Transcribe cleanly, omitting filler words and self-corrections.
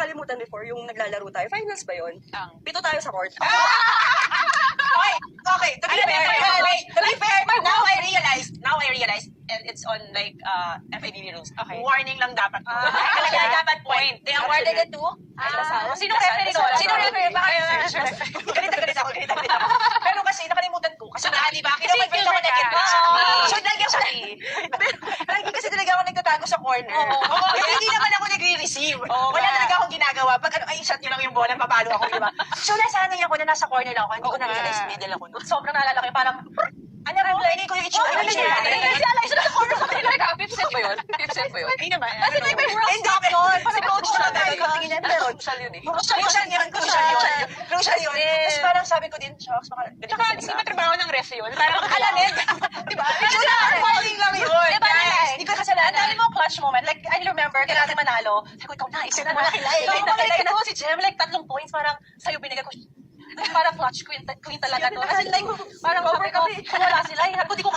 nakakalimutan before, yung naglalaro tayo. Finals ba yun? 7 tayo sa court. Okay, to be fair, now I realize, and it's on like FIBB rules. Okay. Warning lang dapat. Talaga dapat point. They awarded it to? Sino referee doon? Sino referee? Baka Galit ako. Pero kasi nakalimutan ko. Kasi di ba? Kasi feel ako ka. So, lagi kasi talaga ako nagtatago sa corner. Kasi hindi naman ako nagre-receive. Wala talaga akong ginagawa. Pag ay, shot nyo lang yung bola, papalo ako, di ba? So, nasanay ako na nasa corner lang ako. Hindi ko na-realize, middle ako. Sobrang naalala ko yung parang, reply ko yung itsura. Kasi alay sila sa corner sa kanila. 50% ba yun? 50% ba yun? Hindi naman. Kasi may world stop doon. Si coach na tayo. Crucial yun eh. Crucial yun. Tapos parang sabi ko din, shucks, baka Tsaka hindi ba trabaho ng ref yun? Parang alamig. Diba? Falling lang yun. Diba, Hindi ko kasalanan. Ang dami mo clutch moment. Like, I remember, kaya natin manalo. Sabi ko, ikaw na, isip mo na kilay. Like, ito si Jem, like, 3 points, parang sa'yo binigay ko. Like, parang clutch queen talaga to. Kasi like, parang sabi ko, wala sila. Sabi ko, di ko